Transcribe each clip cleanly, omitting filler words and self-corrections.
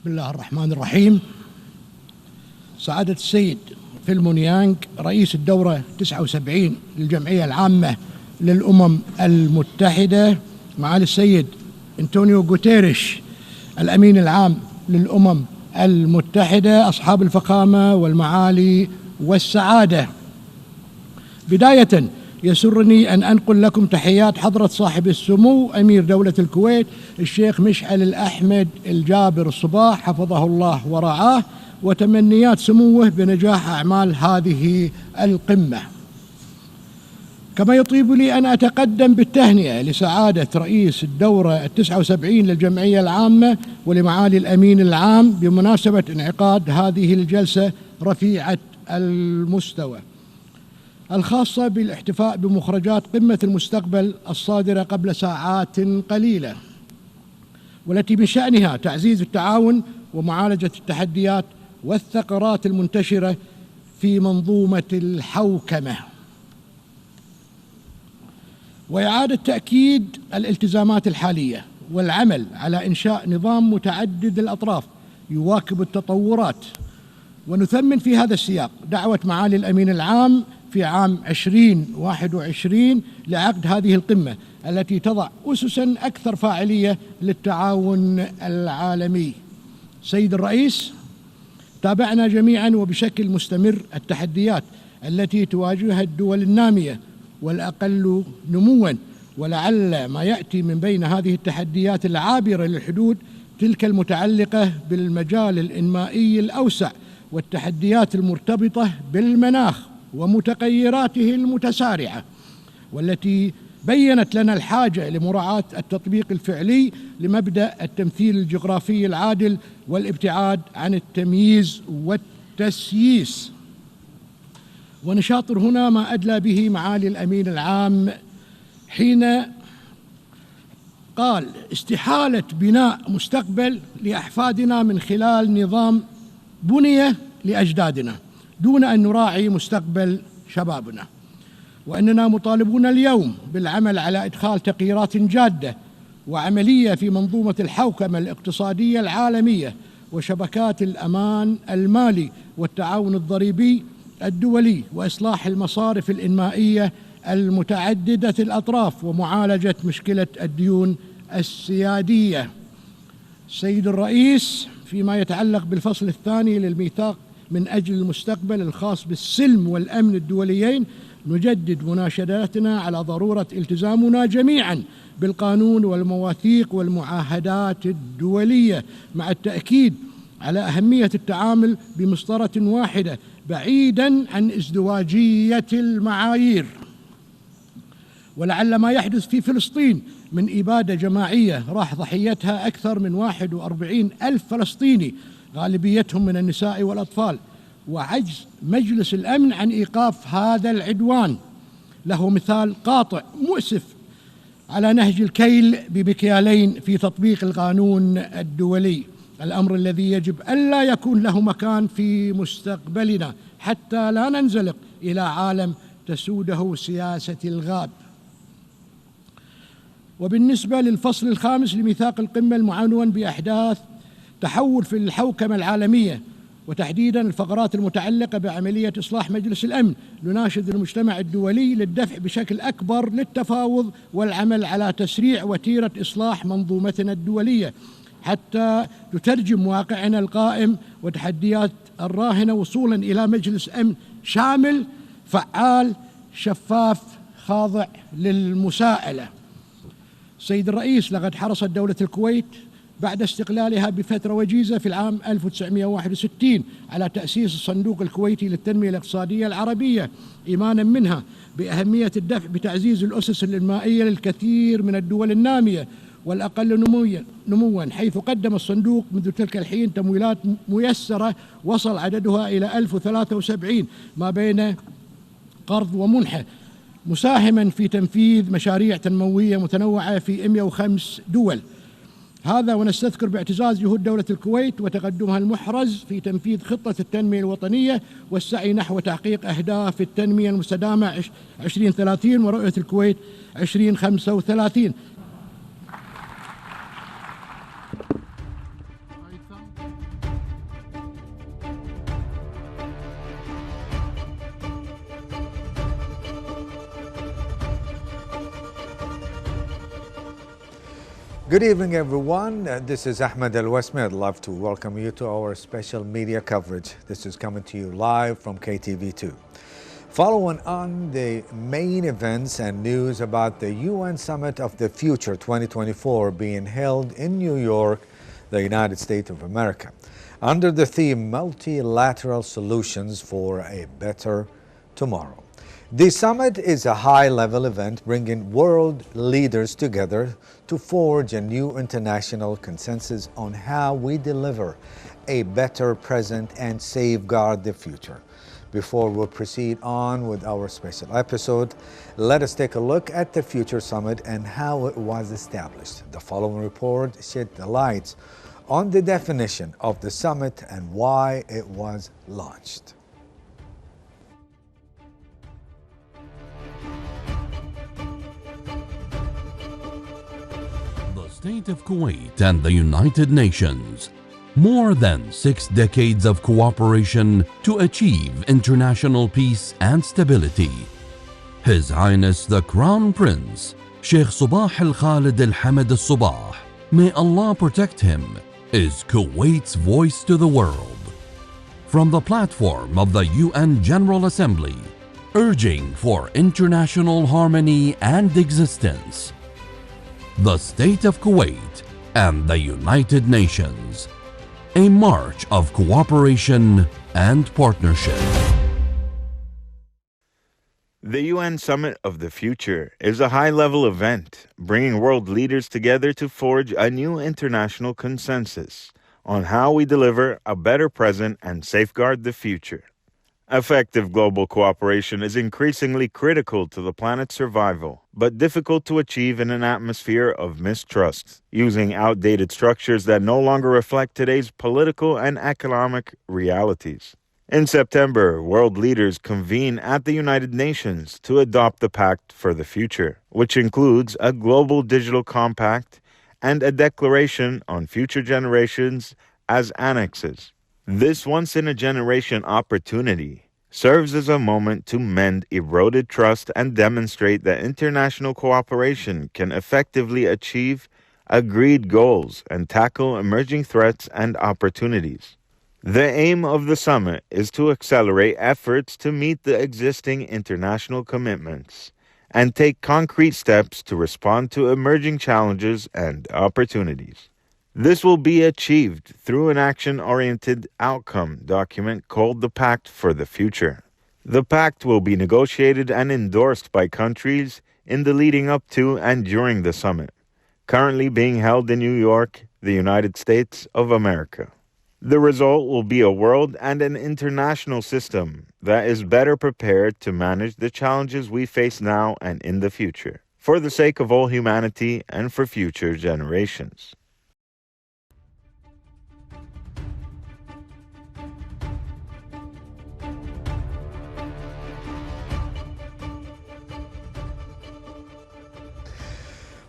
بسم الله الرحمن الرحيم. سعادة السيد فيلمون يانغ رئيس الدورة 79 للجمعية العامة للأمم المتحدة، معالي السيد أنطونيو غوتيريش الأمين العام للأمم المتحدة، أصحاب الفخامة والمعالي والسعادة، بداية يسرني أن أنقل لكم تحيات حضرة صاحب السمو أمير دولة الكويت الشيخ مشعل الأحمد الجابر الصباح حفظه الله ورعاه، وتمنيات سموه بنجاح أعمال هذه القمة. كما يطيب لي أن أتقدم بالتهنئة لسعادة رئيس الدورة 79 للجمعية العامة ولمعالي الأمين العام بمناسبة انعقاد هذه الجلسة رفيعة المستوى الخاصة بالاحتفاء بمخرجات قمة المستقبل الصادرة قبل ساعات قليلة، والتي من شأنها تعزيز التعاون ومعالجة التحديات والثغرات المنتشرة في منظومة الحوكمة، وإعادة تأكيد الالتزامات الحالية والعمل على إنشاء نظام متعدد الأطراف يواكب التطورات. ونثمن في هذا السياق دعوة معالي الأمين العام في عام 2021 لعقد هذه القمة التي تضع أسساً أكثر فاعلية للتعاون العالمي. سيد الرئيس، تابعنا جميعاً وبشكل مستمر التحديات التي تواجهها الدول النامية والأقل نمواً، ولعل ما يأتي من بين هذه التحديات العابرة للحدود تلك المتعلقة بالمجال الإنمائي الأوسع والتحديات المرتبطة بالمناخ ومتغيراته المتسارعة، والتي بيّنت لنا الحاجة لمراعاة التطبيق الفعلي لمبدأ التمثيل الجغرافي العادل والابتعاد عن التمييز والتسييس. ونشاطر هنا ما أدلى به معالي الأمين العام حين قال: استحالة بناء مستقبل لأحفادنا من خلال نظام بني لأجدادنا دون أن نراعي مستقبل شبابنا، وأننا مطالبون اليوم بالعمل على إدخال تغييرات جادة وعملية في منظومة الحوكمة الاقتصادية العالمية وشبكات الأمان المالي والتعاون الضريبي الدولي وإصلاح المصارف الإنمائية المتعددة الأطراف ومعالجة مشكلة الديون السيادية. سيد الرئيس، فيما يتعلق بالفصل الثاني للميثاق من أجل المستقبل الخاص بالسلم والأمن الدوليين، نجدد مناشداتنا على ضرورة التزامنا جميعاً بالقانون والمواثيق والمعاهدات الدولية، مع التأكيد على أهمية التعامل بمسطرة واحدة بعيداً عن ازدواجية المعايير. ولعل ما يحدث في فلسطين من إبادة جماعية راح ضحيتها أكثر من 41 ألف فلسطيني غالبيتهم من النساء والأطفال، وعجز مجلس الأمن عن إيقاف هذا العدوان له مثال قاطع مؤسف على نهج الكيل بمكيالين في تطبيق القانون الدولي، الأمر الذي يجب ألا يكون له مكان في مستقبلنا حتى لا ننزلق إلى عالم تسوده سياسة الغاب. وبالنسبة للفصل الخامس لميثاق القمة المعنون بأحداث تحول في الحوكمة العالمية وتحديداً الفقرات المتعلقة بعملية إصلاح مجلس الأمن، نناشد المجتمع الدولي للدفع بشكل أكبر للتفاوض والعمل على تسريع وتيرة إصلاح منظومتنا الدولية حتى تترجم واقعنا القائم وتحديات الراهنة وصولاً إلى مجلس أمن شامل فعال شفاف خاضع للمساءلة. سيد الرئيس، لقد حرصت دولة الكويت بعد استقلالها بفترة وجيزة في العام 1961 على تأسيس الصندوق الكويتي للتنمية الاقتصادية العربية، إيمانا منها بأهمية الدفع بتعزيز الأسس الإنمائية للكثير من الدول النامية والأقل نموا، حيث قدم الصندوق منذ تلك الحين تمويلات ميسرة وصل عددها إلى 1073 ما بين قرض ومنحة، مساهما في تنفيذ مشاريع تنموية متنوعة في 105 دول. هذا ونستذكر باعتزاز جهود دولة الكويت وتقدمها المحرز في تنفيذ خطة التنمية الوطنية والسعي نحو تحقيق أهداف التنمية المستدامة 2030 ورؤية الكويت 2035. Good evening, everyone. This is Ahmed Al-Wasmi. I'd love to welcome you to our special media coverage. This is coming to you live from KTV2. Following on the main events and news about the UN Summit of the Future 2024 being held in New York, the United States of America, under the theme Multilateral Solutions for a Better Tomorrow. The summit is a high-level event bringing world leaders together to forge a new international consensus on how we deliver a better present and safeguard the future. Before we proceed on with our special episode, let us take a look at the Future Summit and how it was established. The following report shed the light on the definition of the summit and why it was launched. The State of Kuwait and the United Nations. More than 6 decades of cooperation to achieve international peace and stability. His Highness the Crown Prince, Sheikh Sabah Al-Khalid Al-Hamad Al-Sabah, may Allah protect him, is Kuwait's voice to the world. From the platform of the UN General Assembly, urging for international harmony and existence. The State of Kuwait and the United Nations. A march of cooperation and partnership. The UN Summit of the Future is a high-level event bringing world leaders together to forge a new international consensus on how we deliver a better present and safeguard the future. Effective global cooperation is increasingly critical to the planet's survival, but difficult to achieve in an atmosphere of mistrust, using outdated structures that no longer reflect today's political and economic realities. In September, world leaders convene at the United Nations to adopt the Pact for the Future, which includes a global digital compact and a declaration on future generations as annexes. This once-in-a-generation opportunity serves as a moment to mend eroded trust and demonstrate that international cooperation can effectively achieve agreed goals and tackle emerging threats and opportunities. The aim of the summit is to accelerate efforts to meet the existing international commitments and take concrete steps to respond to emerging challenges and opportunities. This will be achieved through an action-oriented outcome document called the Pact for the Future. The Pact will be negotiated and endorsed by countries in the leading up to and during the summit, currently being held in New York, the United States of America. The result will be a world and an international system that is better prepared to manage the challenges we face now and in the future, for the sake of all humanity and for future generations.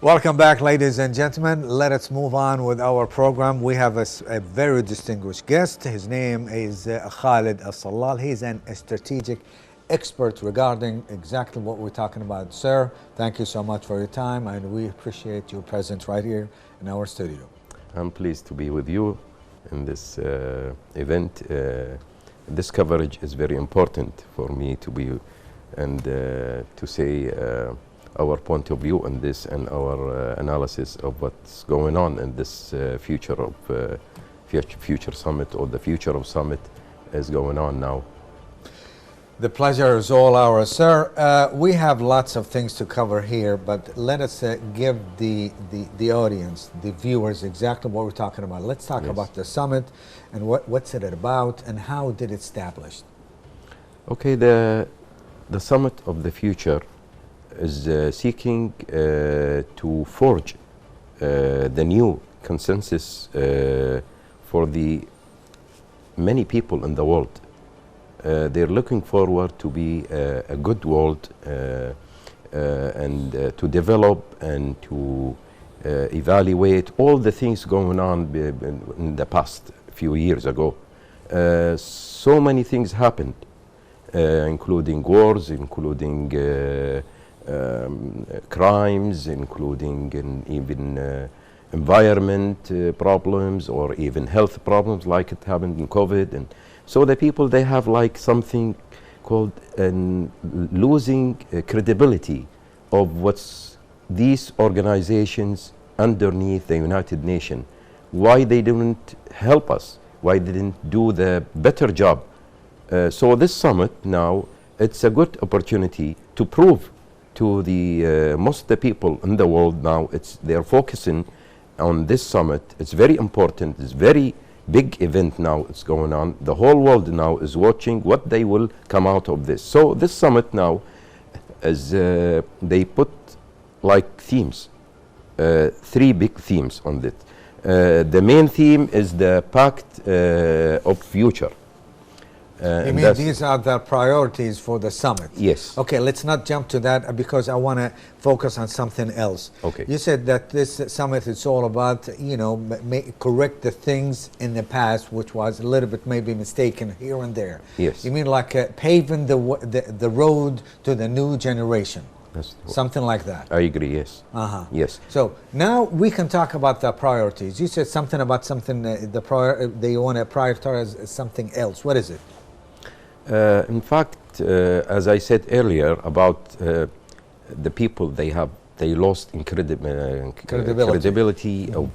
Welcome back, ladies and gentlemen. Let us move on with our program. We have a very distinguished guest. His name is Khalid Al-Salal. He's a strategic expert regarding exactly what we're talking about. Sir, thank you so much for your time, and we appreciate your presence right here in our studio. I'm pleased to be with you in this event. This coverage is very important for me to be and to say our point of view on this and our analysis of what's going on in this future summit, or the future of summit is going on now. The pleasure is all ours, sir. We have lots of things to cover here, but let us give the audience, the viewers, exactly what we're talking about. Let's talk about the summit and what's it about and how did it establish. Okay, the summit of the future is seeking to forge the new consensus for the many people in the world. They're looking forward to be a good world and to develop and to evaluate all the things going on in the past few years ago. So many things happened, including wars, including crimes, including even environment problems or even health problems like it happened in COVID. And so the people, they have like something called losing credibility of what's these organizations underneath the United Nations, why they didn't help us, why they didn't do the better job. So this summit now, it's a good opportunity to prove to the most of the people in the world now, they're focusing on this summit. It's very important, it's very big event now, it's going on. The whole world now is watching what they will come out of this. So this summit now, is they put like themes, 3 big themes on it. The main theme is the Pact of Future. You mean these are the priorities for the summit? Yes. Okay, let's not jump to that because I want to focus on something else. Okay. You said that this summit is all about, you know, correct the things in the past which was a little bit maybe mistaken here and there. Yes. You mean like paving the road to the new generation? Something like that. I agree, yes. Uh-huh. Yes. So now we can talk about the priorities. You said something about something, they want to prioritize something else. What is it? In fact, as I said earlier about the people, they lost credibility of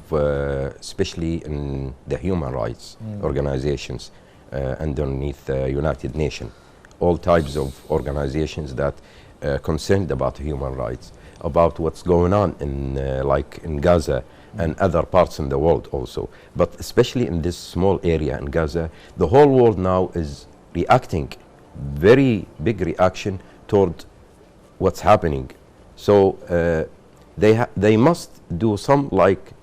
especially in the human rights organizations underneath the United Nations. All types of organizations that concerned about human rights, about what's going on in like in Gaza and other parts in the world also. But especially in this small area in Gaza, the whole world now is reacting, very big reaction toward what's happening. So they must do some like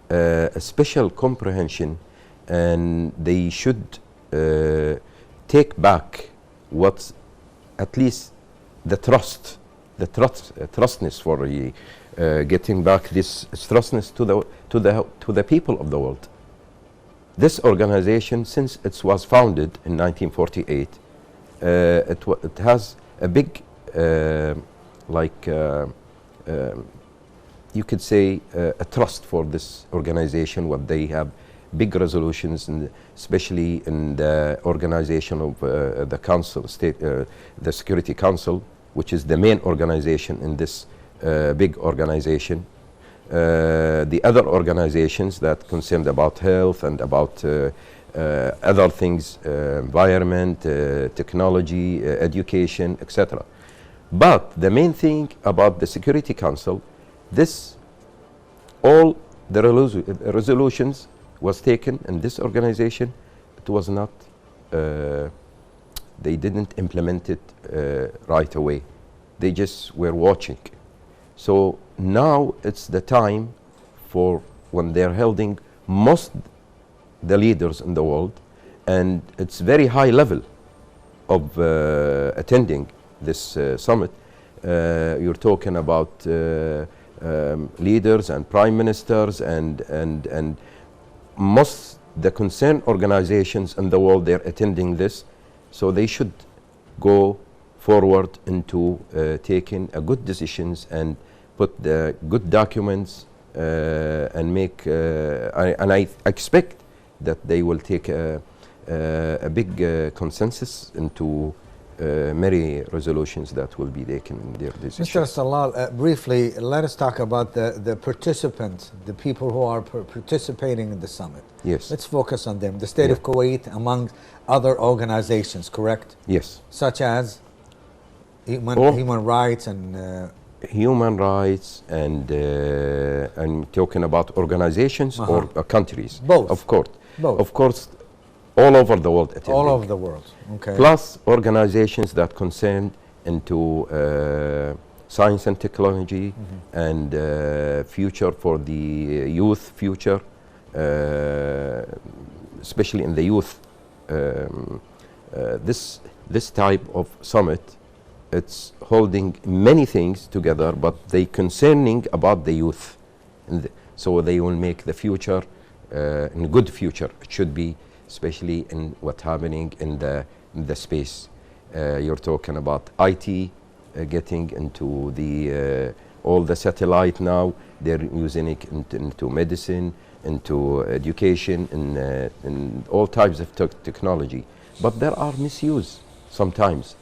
a special comprehension, and they should take back what's at least the trustness for getting back this trustness to the people of the world. This organization, since it was founded in 1948, it has a big, you could say, a trust for this organization. What they have big resolutions, especially in the organization of the Council, the Security Council, which is the main organization in this big organization. The other organizations that concerned about health and about other things, environment, technology, education, etc. But the main thing about the Security Council, all the resolutions was taken in this organization. It was not, they didn't implement it right away. They just were watching. So now it's the time for when they're holding most the leaders in the world, and it's very high level of attending this summit. You're talking about leaders and prime ministers and most the concerned organizations in the world, they're attending this. So they should go forward into taking good decisions and put the good documents and make, and I expect that they will take a big consensus into many resolutions that will be taken in their decisions. Mr. Salal, briefly, let us talk about the participants, the people who are participating in the summit. Yes. Let's focus on them. The state of Kuwait, among other organizations, correct? Yes. Such as human rights and... human rights and I'm talking about organizations or countries. Both. Of course. Both. Of course, all over the world attending. All over the world, okay. Plus organizations that concern into science and technology and future for the youth future, especially in the youth. This type of summit, it's holding many things together, but they concerning about the youth. So they will make the future in good future. It should be, especially in what's happening in the space. You're talking about IT getting into the all the satellite now, they're using it into medicine, into education, in all types of technology. But there are misuse sometimes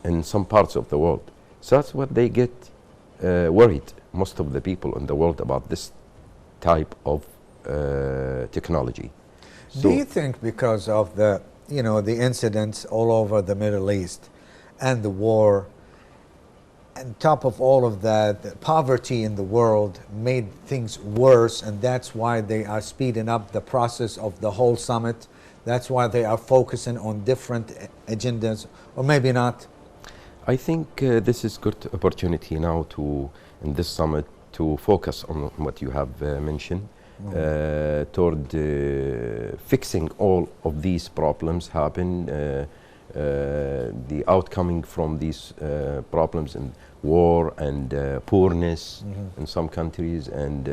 in some parts of the world. So that's what they get worried, most of the people in the world, about this type of technology. Do you think because of the, the incidents all over the Middle East and the war, on top of all of that, the poverty in the world made things worse, and that's why they are speeding up the process of the whole summit? That's why they are focusing on different agendas, or maybe not? I think this is good opportunity now in this summit, to focus on what you have mentioned, toward fixing all of these problems happen, the outcoming from these problems in war and poorness in some countries, and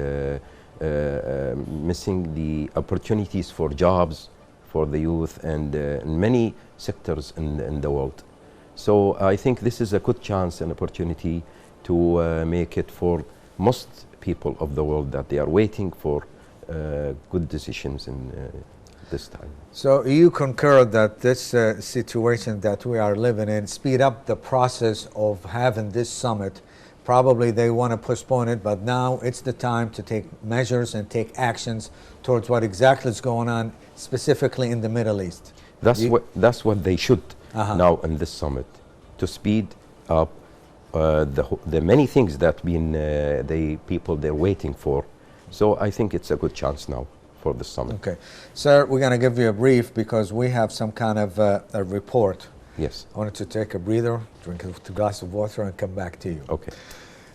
missing the opportunities for jobs for the youth, and in many sectors in the world. So I think this is a good chance and opportunity to make it for most people of the world, that they are waiting for good decisions in this time. So you concur that this situation that we are living in speed up the process of having this summit? Probably they want to postpone it, but now it's the time to take measures and take actions towards what exactly is going on, specifically in the Middle East. That's what they should now in this summit, to speed up the many things that people they're waiting for. So I think it's a good chance now for the summit. Okay, sir, we're going to give you a brief because we have some kind of a report. Yes. I wanted to take a breather, drink a glass of water, and come back to you. Okay.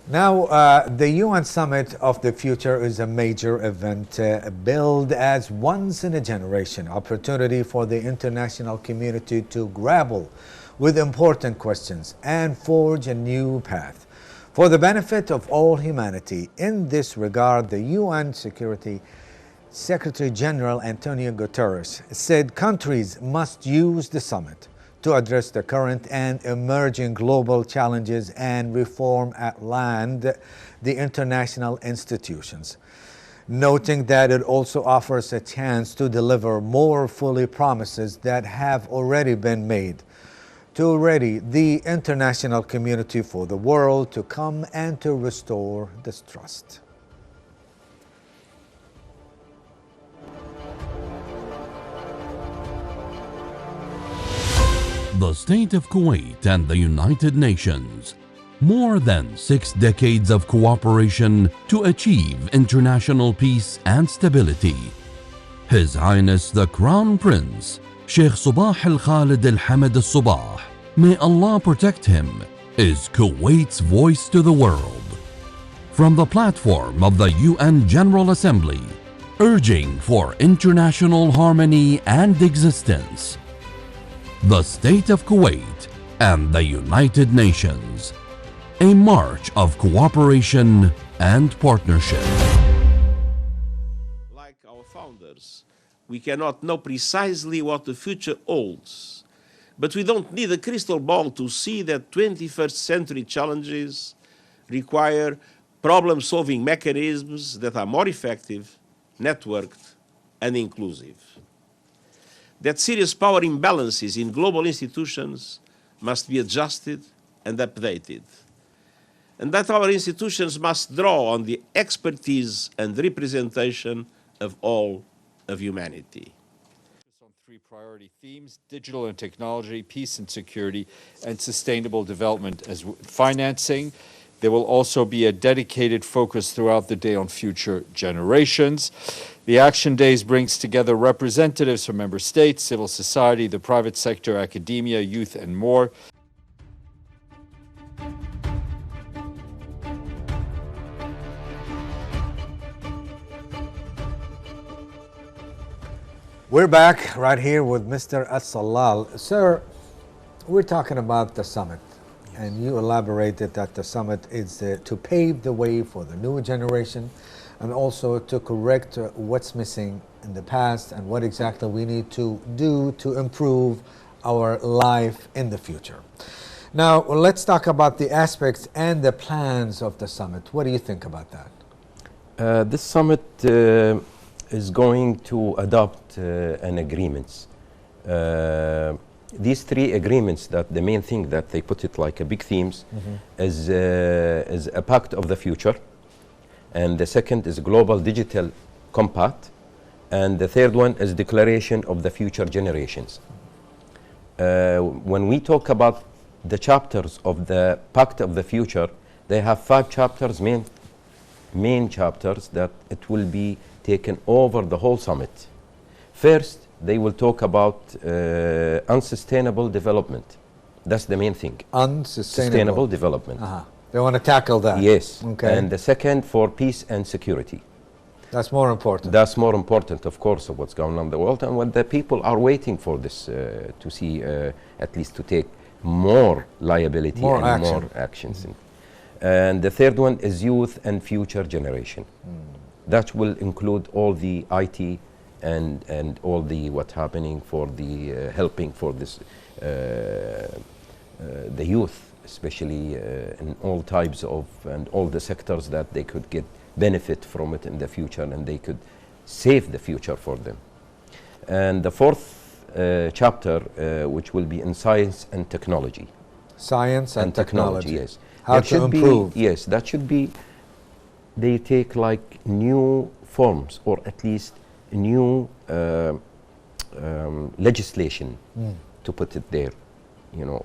Now, the UN Summit of the Future is a major event billed as once-in-a-generation opportunity for the international community to grapple with important questions and forge a new path for the benefit of all humanity. In this regard, the UN Security Secretary General Antonio Guterres said countries must use the summit to address the current and emerging global challenges and reform at land the international institutions, noting that it also offers a chance to deliver more fully promises that have already been made to ready the international community for the world to come and to restore this trust. The State of Kuwait and the United Nations. More than 6 decades of cooperation to achieve international peace and stability. His Highness the Crown Prince, Sheikh Sabah Al-Khalid Al-Hamad Al-Sabah, may Allah protect him, is Kuwait's voice to the world. From the platform of the UN General Assembly, urging for international harmony and existence. The State of Kuwait and the United Nations. A march of cooperation and partnership. Like our founders, we cannot know precisely what the future holds, but we don't need a crystal ball to see that 21st century challenges require problem-solving mechanisms that are more effective, networked, and inclusive. That serious power imbalances in global institutions must be adjusted and updated, and that our institutions must draw on the expertise and representation of all of humanity. On 3 priority themes: digital and technology, peace and security, and sustainable development as financing. There will also be a dedicated focus throughout the day on future generations. The Action Days brings together representatives from member states, civil society, the private sector, academia, youth, and more. We're back right here with Mr. As-Salal. Sir, we're talking about the summit, and you elaborated that the summit is to pave the way for the new generation and also to correct what's missing in the past and what exactly we need to do to improve our life in the future. Now, let's talk about the aspects and the plans of the summit. What do you think about that? This summit is going to adopt an agreements. These three agreements, that the main thing that they put it like a big themes is a pact of the future, and the second is global digital compact, and the third one is declaration of the future generations. When we talk about the chapters of the pact of the future, they have 5 chapters, main chapters, that it will be taken over the whole summit. First, they will talk about unsustainable development. That's the main thing. Unsustainable development. They want to tackle that. Yes. Okay. And the second, for peace and security. That's more important. That's more important, of course, of what's going on in the world, and what the people are waiting for this to see, at least to take more liability and more actions. And the third one is youth and future generation. That will include all the IT and all the what's happening for the helping for this the youth, especially in all types of and all the sectors that they could get benefit from it in the future, and they could save the future for them. And the fourth chapter, which will be in science and technology. Science and technology. Yes. How that to should improve. Be, yes, that should be, they take like new forms, or at least new legislation to put it there. You know,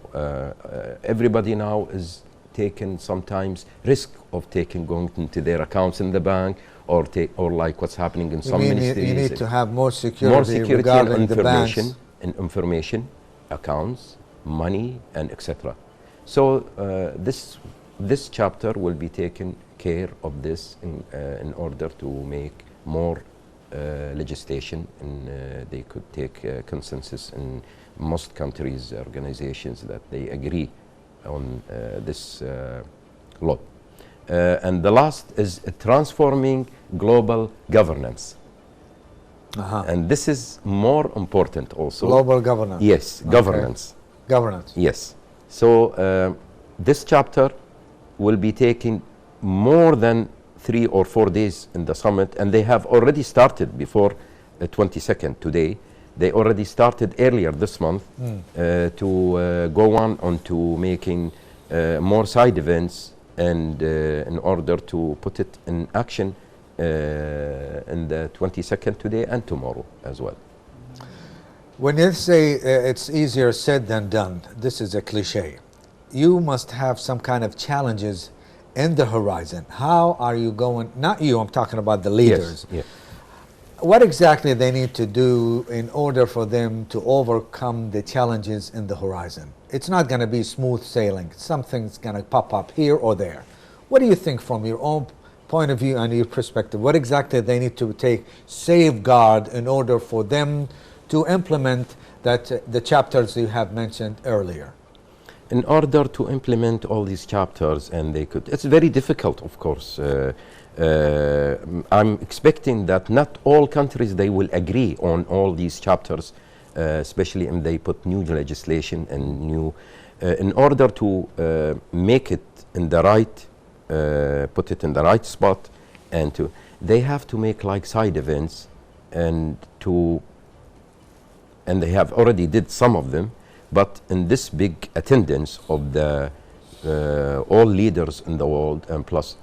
everybody now is taking sometimes risk of going into their accounts in the bank, or like what's happening in some ministries. You need to have more security regarding and information, the banks. and information, accounts, money, and etc. So this chapter will be taken care of this in order to make more legislation, and they could take consensus in most countries, organizations, that they agree on this law. And the last is transforming global governance. And this is more important also. Global governance. Yes, governance. Governance. Yes. So this chapter will be taking more than 3 or 4 days in the summit, and they have already started before the 22nd today. They already started earlier this month to go on to making more side events, and in order to put it in action in the 22nd today and tomorrow as well. When you say it's easier said than done, this is a cliche. You must have some kind of challenges in the horizon. How are you going, not you, I'm talking about the leaders. Yes, yes. What exactly they need to do in order for them to overcome the challenges in the horizon? It's not going to be smooth sailing. Something's going to pop up here or there. What do you think from your own point of view and your perspective? What exactly they need to take safeguard in order for them to implement that the chapters you have mentioned earlier? In order to implement all these chapters, and they could, it's very difficult, of course. I'm expecting that not all countries, they will agree on all these chapters, especially if they put new legislation and new, in order to make it in the right, put it in the right spot, and to, they have to make like side events, and they have already did some of them, but in this big attendance of the all leaders in the world, and plus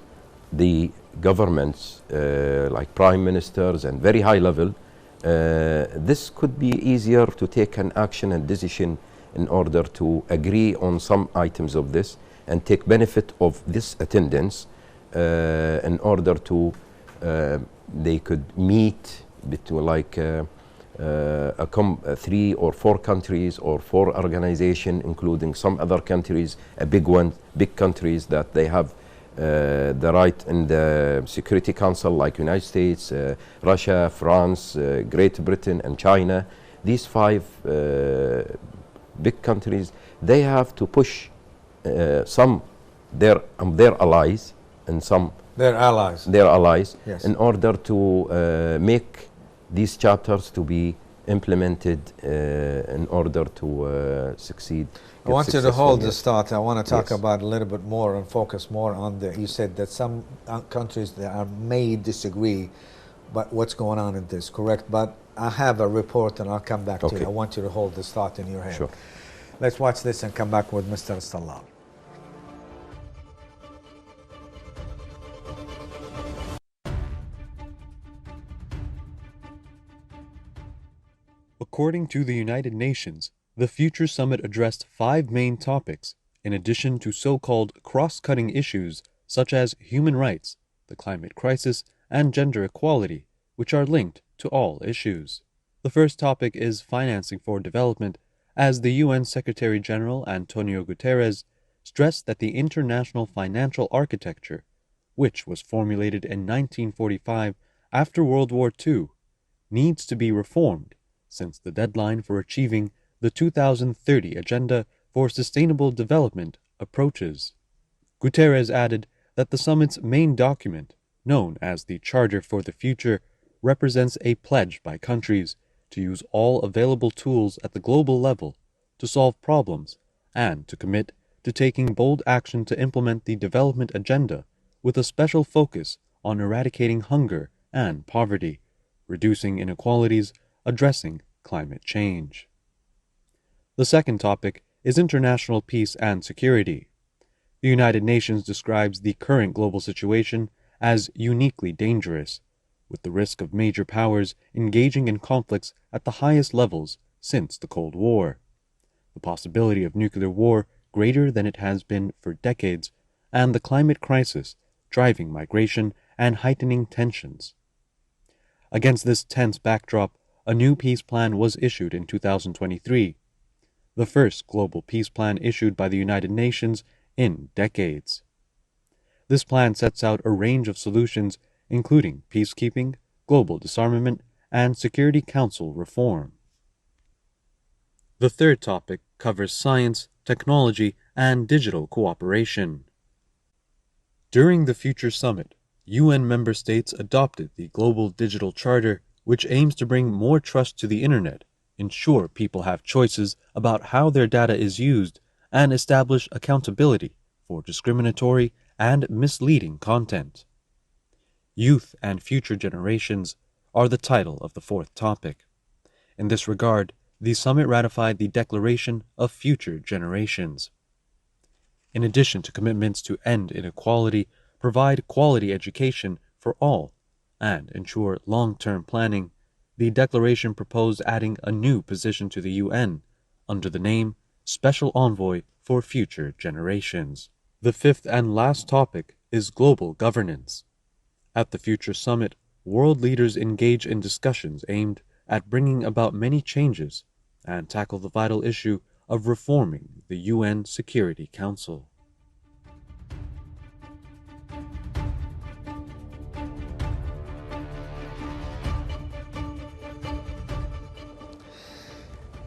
the governments like prime ministers and very high level, this could be easier to take an action and decision in order to agree on some items of this and take benefit of this attendance in order to they could meet between like 3 or 4 countries or 4 organizations, including some other countries, big countries that they have the right in the Security Council, like United States, Russia, France, Great Britain, and China. These 5 big countries, they have to push some their allies and some their allies, yes, in order to make these chapters to be implemented in order to succeed. I want you to hold this thought. I want to talk Yes. about a little bit more and focus more on the, you said that some countries that are may disagree, but what's going on in this, correct? But I have a report and I'll come back to Okay. it. I want you to hold this thought in your hand. Sure. Let's watch this and come back with Mr. Stalal. According to the United Nations, the Future Summit addressed 5 main topics, in addition to so-called cross-cutting issues such as human rights, the climate crisis, and gender equality, which are linked to all issues. The first topic is financing for development, as the UN Secretary-General Antonio Guterres stressed that the international financial architecture, which was formulated in 1945 after World War II, needs to be reformed since the deadline for achieving the 2030 Agenda for Sustainable Development approaches. Guterres added that the summit's main document, known as the Charter for the Future, represents a pledge by countries to use all available tools at the global level to solve problems and to commit to taking bold action to implement the development agenda with a special focus on eradicating hunger and poverty, reducing inequalities, addressing climate change. The second topic is international peace and security. The United Nations describes the current global situation as uniquely dangerous, with the risk of major powers engaging in conflicts at the highest levels since the Cold War, the possibility of nuclear war greater than it has been for decades, and the climate crisis driving migration and heightening tensions. Against this tense backdrop, a new peace plan was issued in 2023, the first global peace plan issued by the United Nations in decades. This plan sets out a range of solutions, including peacekeeping, global disarmament, and Security Council reform. The third topic covers science, technology, and digital cooperation. During the Future Summit, UN member states adopted the Global Digital Charter, which aims to bring more trust to the Internet, ensure people have choices about how their data is used, and establish accountability for discriminatory and misleading content. Youth and Future Generations are the title of the fourth topic. In this regard, the summit ratified the Declaration of Future Generations. In addition to commitments to end inequality, provide quality education for all, and ensure long-term planning, the declaration proposed adding a new position to the UN under the name Special Envoy for Future Generations. The fifth and last topic is global governance. At the Future Summit, world leaders engage in discussions aimed at bringing about many changes and tackle the vital issue of reforming the UN Security Council.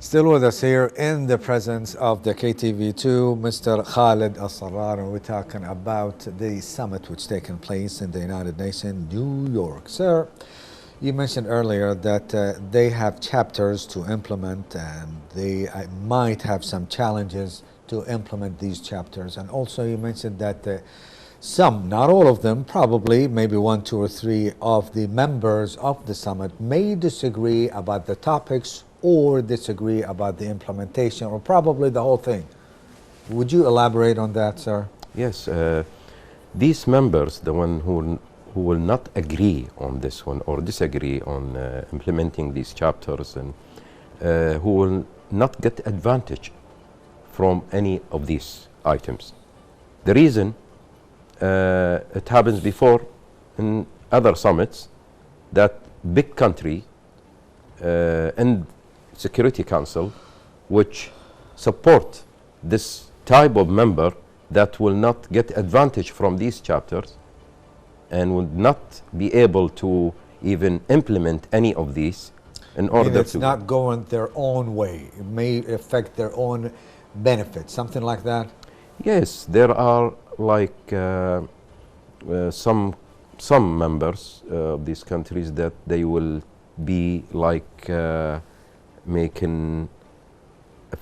Still with us here in the presence of the KTV2, Mr. Khalid Al-Sarrar, and we're talking about the summit which taken place in the United Nations, New York. Sir, you mentioned earlier that they have chapters to implement and they might have some challenges to implement these chapters. And also you mentioned that some, not all of them, probably maybe 1, 2, or 3 of the members of the summit may disagree about the topics or disagree about the implementation, or probably the whole thing. Would you elaborate on that, sir? Yes, these members, the one who will not agree on this one or disagree on implementing these chapters, and who will not get advantage from any of these items. The reason it happens before in other summits that big country and Security Council which support this type of member that will not get advantage from these chapters and will not be able to even implement any of these in order it's to... not going their own way. It may affect their own benefits, something like that? Yes, there are like some members of these countries that they will be like making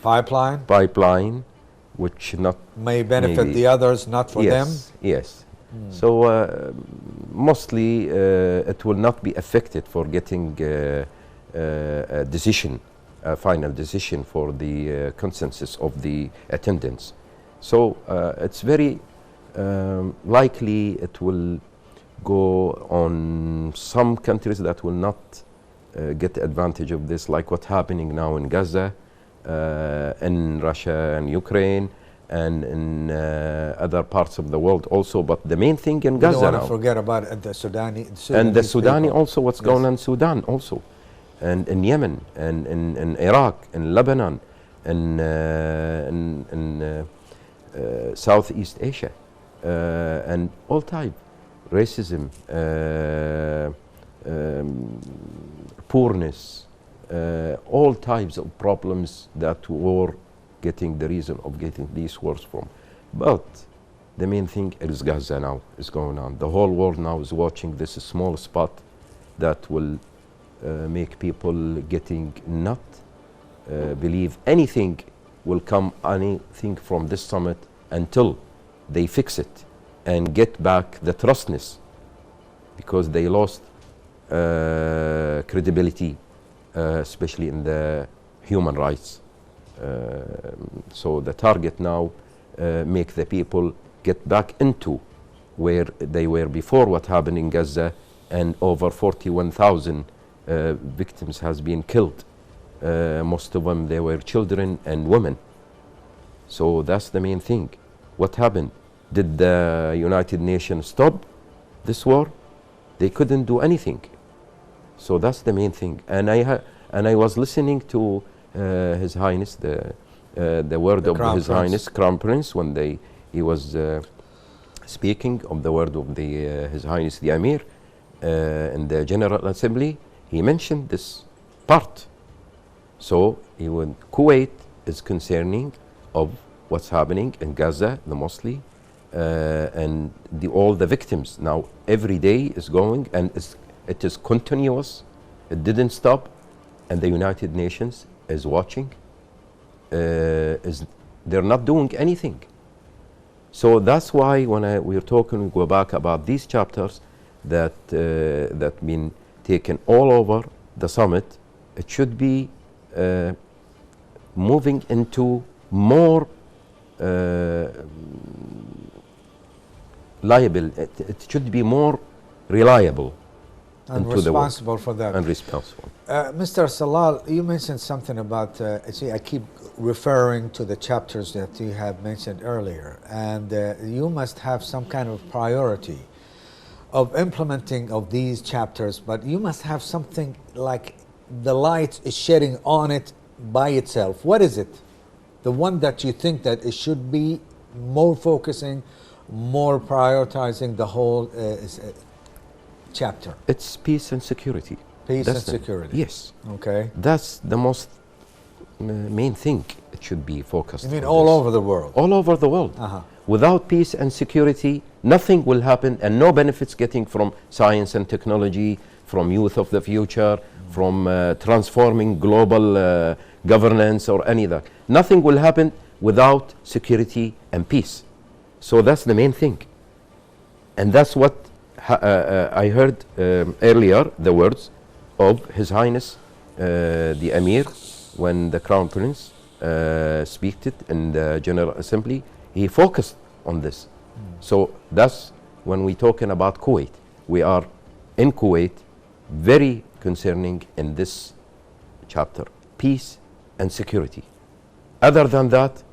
pipeline, which not may benefit maybe, the others, not for them. Yes. So mostly it will not be affected for getting a decision, a final decision for the consensus of the attendance. So it's very likely it will go on some countries that will not get advantage of this, like what's happening now in Gaza, in Russia and Ukraine, and in other parts of the world also. But the main thing in Gaza now. We don't want to forget about the Sudanese and the Sudani people. also, what's going on in Sudan also, and in Yemen, and in Iraq, in Lebanon, and in Southeast Asia, and all type, racism, poorness, all types of problems that were getting the reason of getting these wars from. But the main thing is Gaza now is going on. The whole world now is watching this small spot that will make people getting not believe anything will come, anything from this summit until they fix it and get back the trustness, because they lost credibility, especially in the human rights. So the target now make the people get back into where they were before what happened in Gaza, and over 41,000 victims has been killed. Most of them, they were children and women. So that's the main thing. What happened? Did the United Nations stop this war? They couldn't do anything. So that's the main thing. And I was listening to His Highness, the word of His Highness Crown Prince, when he was speaking of the word of His Highness the Emir in the General Assembly. He mentioned this part. So even Kuwait is concerning of what's happening in Gaza, mostly, and all the victims now every day is going, and it is continuous. It didn't stop, and the United Nations is watching. They're not doing anything. So that's why when we're talking, we go back about these chapters that been taken all over the summit. It should be moving into more liable. It should be more reliable and into responsible for that. And responsible. Mr. Salal, you mentioned something about, I keep referring to the chapters that you have mentioned earlier, and you must have some kind of priority of implementing of these chapters, but you must have something like the light is shedding on it by itself. What is it? The one that you think that it should be more focusing, more prioritizing the whole chapter? It's peace and security. Peace and security. Yes. Okay. That's the most main thing it should be focused on. You mean all over the world? All over the world. Without peace and security, nothing will happen, and no benefits getting from science and technology, from youth of the future, from transforming global governance or any of that. Nothing will happen without security and peace. So that's the main thing. And that's what I heard earlier, the words of His Highness the Emir, when the Crown Prince speaks it in the General Assembly. He focused on this. So that's when we're talking about Kuwait. We are in Kuwait, very concerning in this chapter, peace and security. Other than that,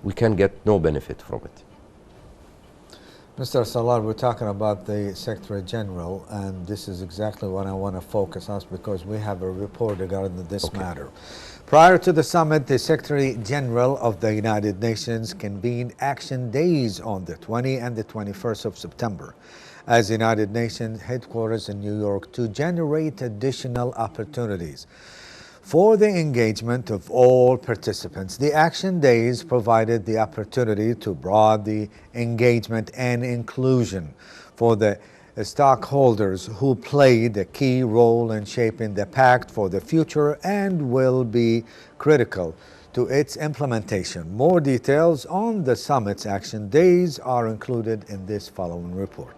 we can get no benefit from it. Mr. Salar, we're talking about the Secretary General, and this is exactly what I want to focus on, because we have a report regarding this matter. Prior to the summit, the Secretary General of the United Nations convened action days on the 20th and the 21st of September as United Nations headquarters in New York to generate additional opportunities for the engagement of all participants. The action days provided the opportunity to broaden the engagement and inclusion for the stockholders who played a key role in shaping the Pact for the future and will be critical to its implementation. More details on the summit's action days are included in this following report.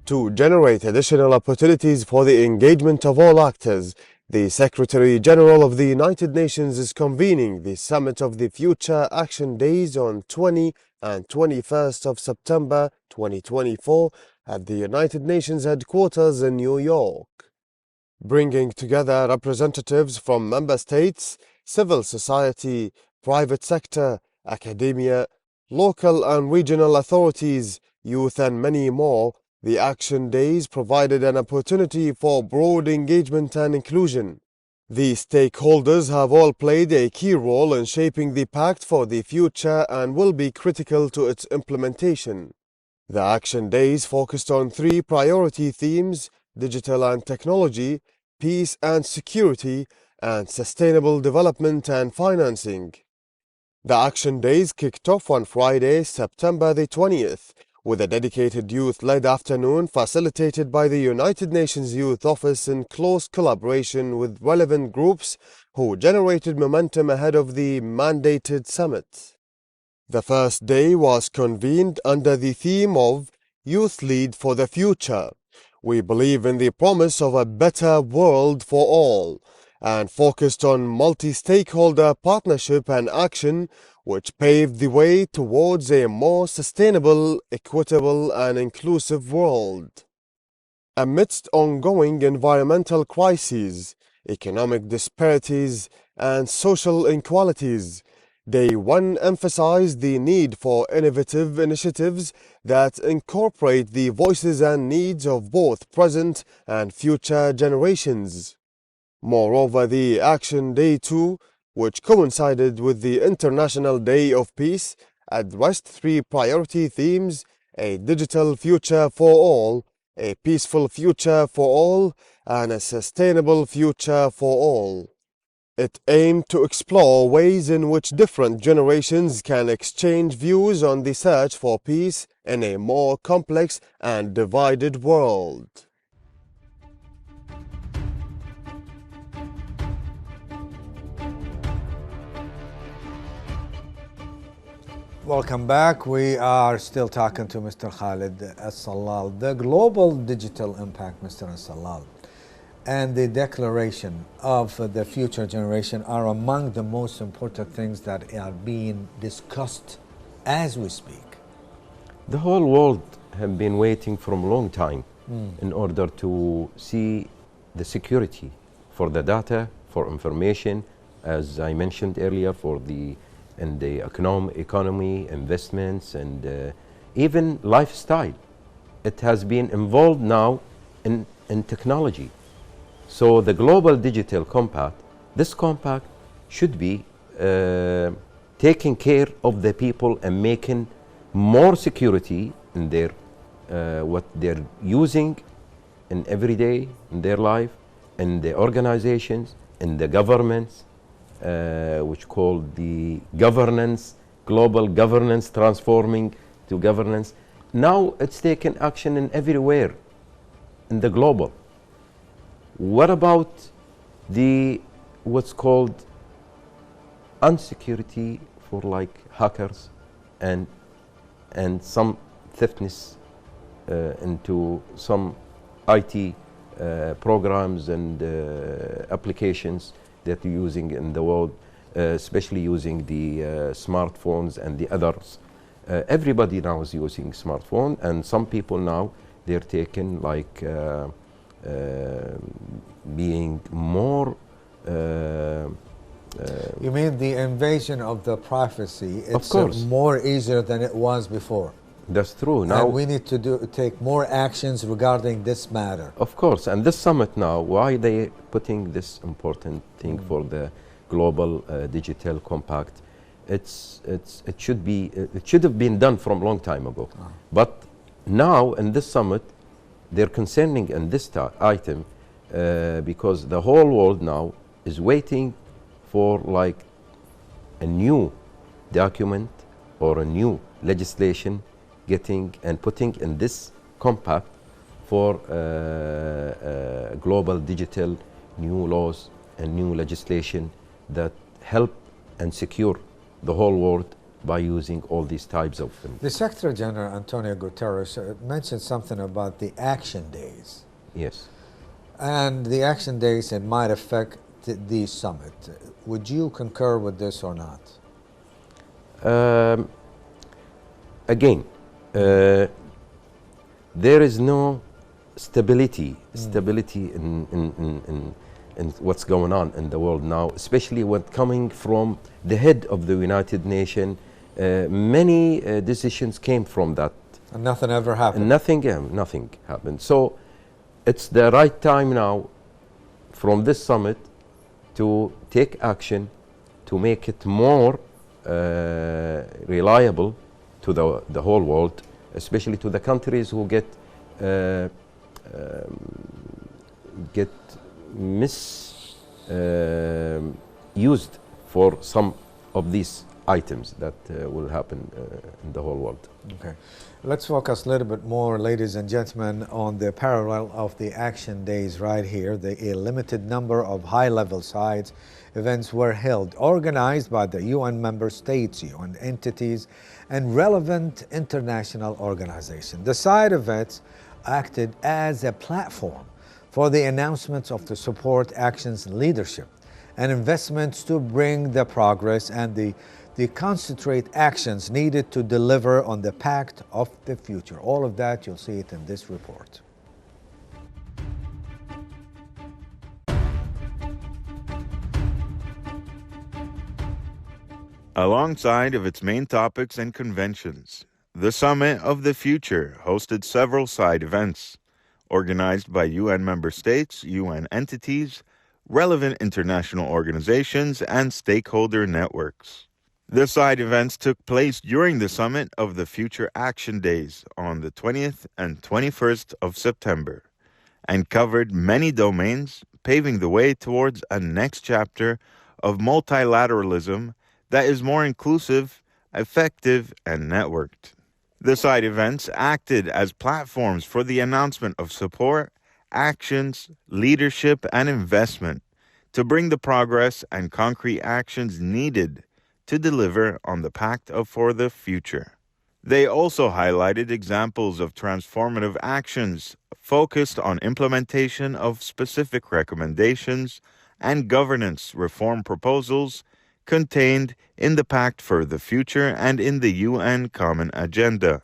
To generate additional opportunities for the engagement of all actors, the Secretary General of the United Nations is convening the Summit of the Future Action Days on 20 and 21st of September 2024 at the United Nations headquarters in New York, bringing together representatives from member states, civil society, private sector, academia, local and regional authorities, youth and many more. The Action Days provided an opportunity for broad engagement and inclusion. The stakeholders have all played a key role in shaping the Pact for the future and will be critical to its implementation. The Action Days focused on three priority themes: digital and technology, peace and security, and sustainable development and financing. The Action Days kicked off on Friday, September the 20th, with a dedicated youth-led afternoon facilitated by the United Nations Youth Office in close collaboration with relevant groups who generated momentum ahead of the mandated summit. The first day was convened under the theme of Youth Lead for the Future. We believe in the promise of a better world for all, and focused on multi-stakeholder partnership and action, which paved the way towards a more sustainable, equitable, and inclusive world. Amidst ongoing environmental crises, economic disparities, and social inequalities, Day 1 emphasized the need for innovative initiatives that incorporate the voices and needs of both present and future generations. Moreover, the Action Day 2, which coincided with the International Day of Peace, addressed three priority themes: a digital future for all, a peaceful future for all, and a sustainable future for all. It aimed to explore ways in which different generations can exchange views on the search for peace in a more complex and divided world. Welcome back. We are still talking to Mr. Khalid Al-Salal. The global digital impact, Mr. Al-Salal, and the declaration of the future generation are among the most important things that are being discussed as we speak. The whole world have been waiting for a long time in order to see the security for the data, for information, as I mentioned earlier, for the economy, investments, and even lifestyle. It has been involved now in technology. So the Global Digital Compact, this compact should be taking care of the people and making more security in their what they're using in every day in their life, in the organizations, in the governments, which called the governance, global governance, transforming to governance. Now it's taking action in everywhere in the global. What about the what's called unsecurity for like hackers and some thiftness into some IT programs and applications that you're using in the world, especially using the smartphones and the others. Everybody now is using smartphone, and some people now they're taking like being more. You mean the invasion of the privacy? It's of course. More easier than it was before. That's true. Now and we need to take more actions regarding this matter. Of course, and this summit now, why they putting this important thing for the global digital compact? It should have been done from a long time ago. But now in this summit, they're concerning in this item because the whole world now is waiting for like a new document or a new legislation getting and putting in this compact for global digital new laws and new legislation that help and secure the whole world by using all these types of things. The Secretary General, Antonio Guterres, mentioned something about the action days. Yes. And the action days, it might affect the summit. Would you concur with this or not? Again, there is no stability in what's going on in the world now, especially when coming from the head of the United Nations. Many decisions came from that. And nothing ever happened. And nothing happened. So it's the right time now from this summit to take action to make it more reliable to the whole world, especially to the countries who get misused for some of these items that will happen in the whole world. Okay. Let's focus a little bit more, ladies and gentlemen, on the parallel of the action days right here. A limited number of high-level side events were held, organized by the UN member states, UN entities, and relevant international organizations. The side events acted as a platform for the announcements of the support actions leadership and investments to bring the progress and the concentrate actions needed to deliver on the Pact of the Future. All of that, you'll see it in this report. Alongside of its main topics and conventions, the Summit of the Future hosted several side events, organized by UN member states, UN entities, relevant international organizations, and stakeholder networks. The side events took place during the Summit of the Future Action Days on the 20th and 21st of September, and covered many domains, paving the way towards a next chapter of multilateralism that is more inclusive, effective, and networked. The side events acted as platforms for the announcement of support, actions, leadership, and investment to bring the progress and concrete actions needed to deliver on the Pact for the Future. They also highlighted examples of transformative actions focused on implementation of specific recommendations and governance reform proposals contained in the Pact for the Future and in the UN Common Agenda.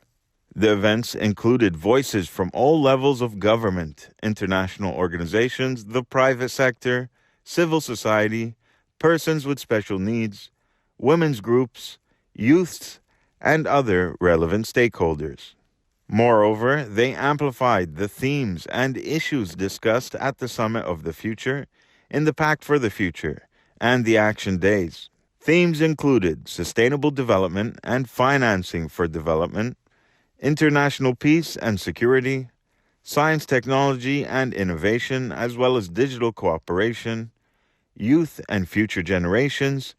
The events included voices from all levels of government, international organizations, the private sector, civil society, persons with special needs, women's groups, youths, and other relevant stakeholders. Moreover, they amplified the themes and issues discussed at the Summit of the Future in the Pact for the Future and the Action Days. Themes included sustainable development and financing for development, international peace and security, science, technology, and innovation, as well as digital cooperation, youth and future generations,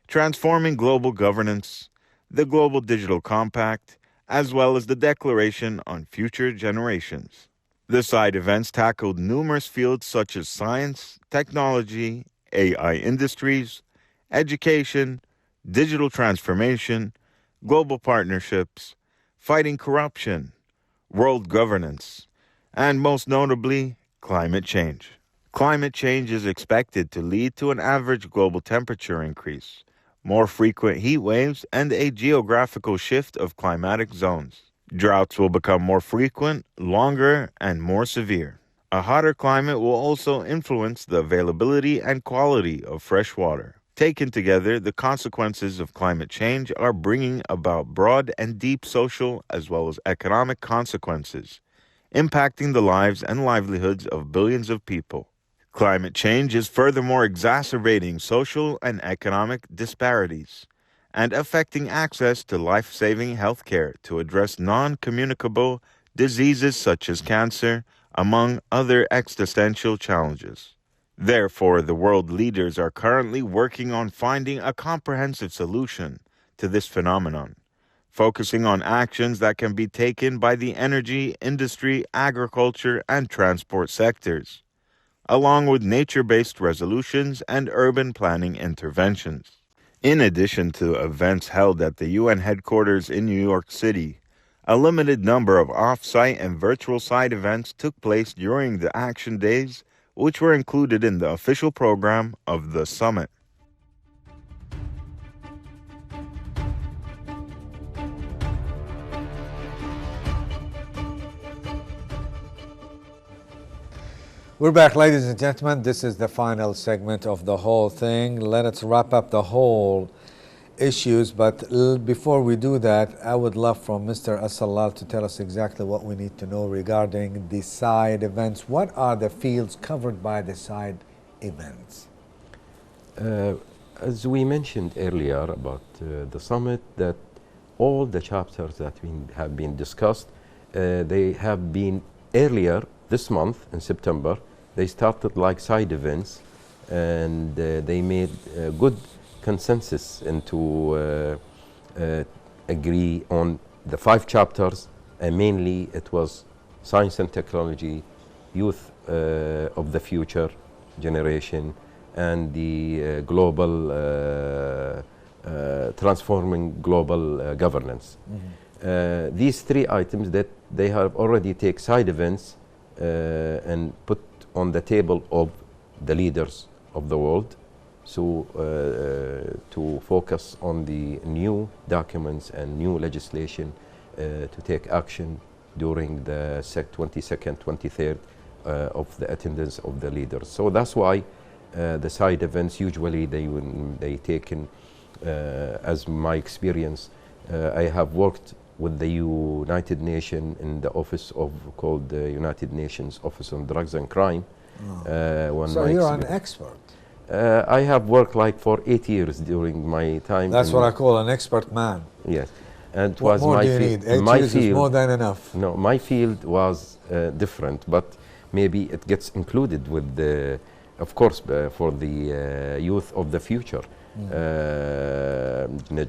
transforming global governance, the Global Digital Compact, as well as the Declaration on Future Generations. The side events tackled numerous fields such as science, technology, AI industries, education, digital transformation, global partnerships, fighting corruption, world governance, and most notably, climate change. Climate change is expected to lead to an average global temperature increase, more frequent heat waves, and a geographical shift of climatic zones. Droughts will become more frequent, longer, and more severe. A hotter climate will also influence the availability and quality of fresh water. Taken together, the consequences of climate change are bringing about broad and deep social as well as economic consequences, impacting the lives and livelihoods of billions of people. Climate change is furthermore exacerbating social and economic disparities and affecting access to life-saving healthcare to address non-communicable diseases such as cancer, among other existential challenges. Therefore, the world leaders are currently working on finding a comprehensive solution to this phenomenon, focusing on actions that can be taken by the energy, industry, agriculture, and transport sectors, along with nature-based resolutions and urban planning interventions. In addition to events held at the UN headquarters in New York City, a limited number of off-site and virtual site events took place during the action days, which were included in the official program of the summit. We're back, ladies and gentlemen. This is the final segment of the whole thing. Let us wrap up the whole issues, but before we do that, I would love from Mr. Asalal to tell us exactly what we need to know regarding the side events. What are the fields covered by the side events? As we mentioned earlier about the summit, that all the chapters that have been discussed, they have been earlier this month in September. They started like side events, and they made good consensus and to agree on the 5 chapters, and mainly it was science and technology, youth of the future generation, and the global transforming global governance. Mm-hmm. These 3 items that they have already take side events and put on the table of the leaders of the world, so to focus on the new documents and new legislation to take action during the 22nd, 23rd of the attendance of the leaders. So that's why the side events usually they taken, as my experience, I have worked with the United Nations in the office of called the United Nations Office on Drugs and Crime. Oh. So you're an expert. I have worked like for 8 years during my time. That's what I call an expert man. Yes, and what was more my do you need? 8 years is more than enough. No, my field was different, but maybe it gets included with the, of course, for the youth of the future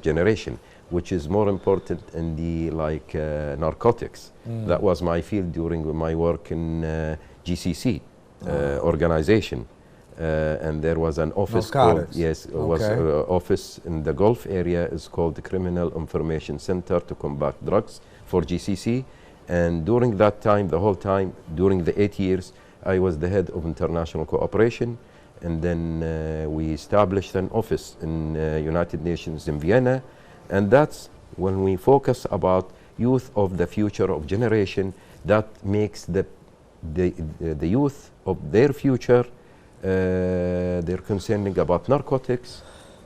generation, which is more important in the like narcotics. That was my field during my work in GCC organization. And there was an office called, yes, it was office in the Gulf area is called the Criminal Information Center to Combat Drugs for GCC. And during that time, the whole time, during the 8 years, I was the head of international cooperation. And then we established an office in United Nations in Vienna. And that's when we focus about youth of the future of generation, that makes the youth of their future. They're concerning about narcotics,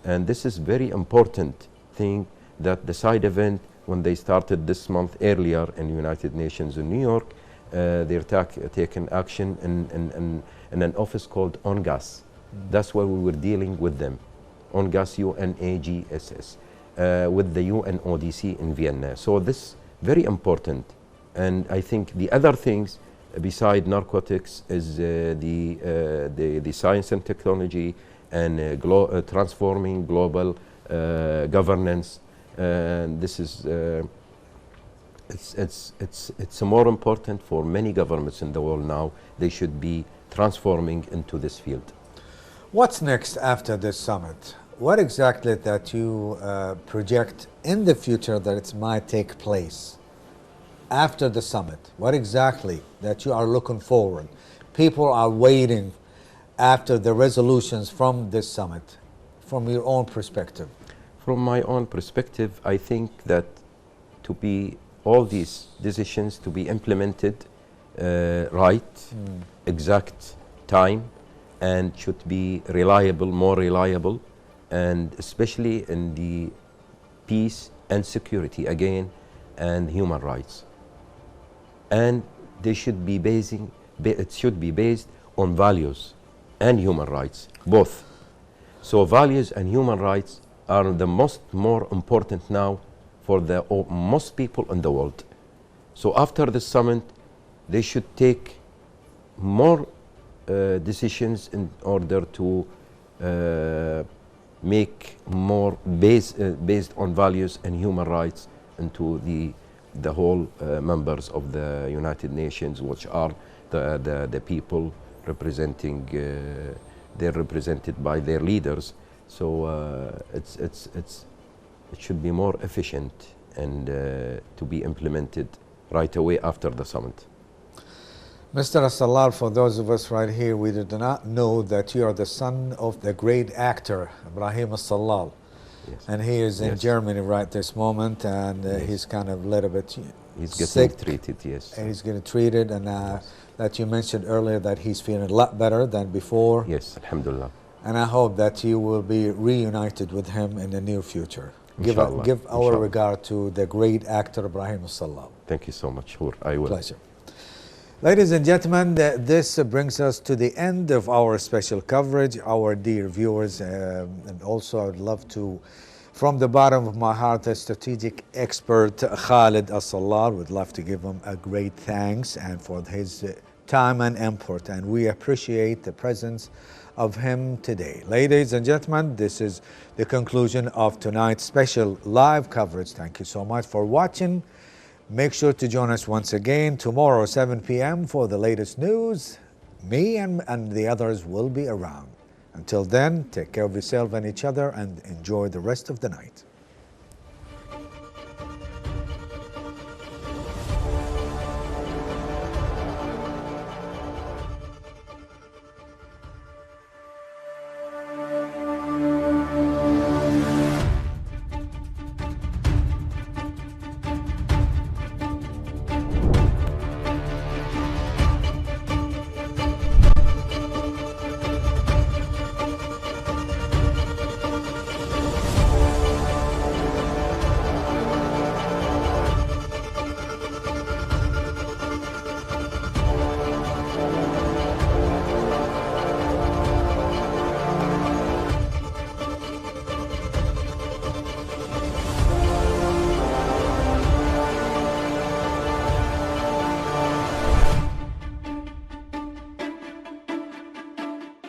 and this is very important thing that the side event when they started this month earlier in United Nations in New York, they're taking action in an office called ONGAS. That's where we were dealing with them, ONGAS, UNAGSS, with the UNODC in Vienna. So this very important, and I think the other things beside narcotics is the science and technology and transforming global governance. And this is it's more important for many governments in the world now. They should be transforming into this field. What's next after this summit? What exactly that you project in the future that it might take place? After the summit, what exactly that you are looking forward? People are waiting after the resolutions from this summit, from your own perspective. From my own perspective, I think that to be all these decisions to be implemented right, exact time, and should be reliable, more reliable, and especially in the peace and security again, and human rights. And they should be it should be based on values and human rights, both. So values and human rights are the more important now for the most people in the world. So after the summit, they should take more decisions in order to make more based on values and human rights into the whole members of the United Nations, which are the people representing, they're represented by their leaders. So it should be more efficient and to be implemented right away after the summit. Mr. As-Sallal, for those of us right here, we did not know that you are the son of the great actor, Ibrahim As-Sallal. Yes. And he is in Yes. Germany right this moment, and Yes. he's kind of a little bit He's sick. getting treated, yes. And he's getting treated, and that you mentioned earlier that he's feeling a lot better than before. Yes, alhamdulillah. And I hope that you will be reunited with him in the near future. Inshallah. Give our Inshallah. regard to the great actor Ibrahim As-Sallal. Thank you so much, Hur. I will. Pleasure. Ladies and gentlemen, this brings us to the end of our special coverage, our dear viewers. And also, I would love to, from the bottom of my heart, the strategic expert Khalid As-Sallal, would love to give him a great thanks and for his time and input. And we appreciate the presence of him today. Ladies and gentlemen, this is the conclusion of tonight's special live coverage. Thank you so much for watching. Make sure to join us once again tomorrow, 7 p.m. for the latest news. Me and the others will be around. Until then, take care of yourself and each other and enjoy the rest of the night.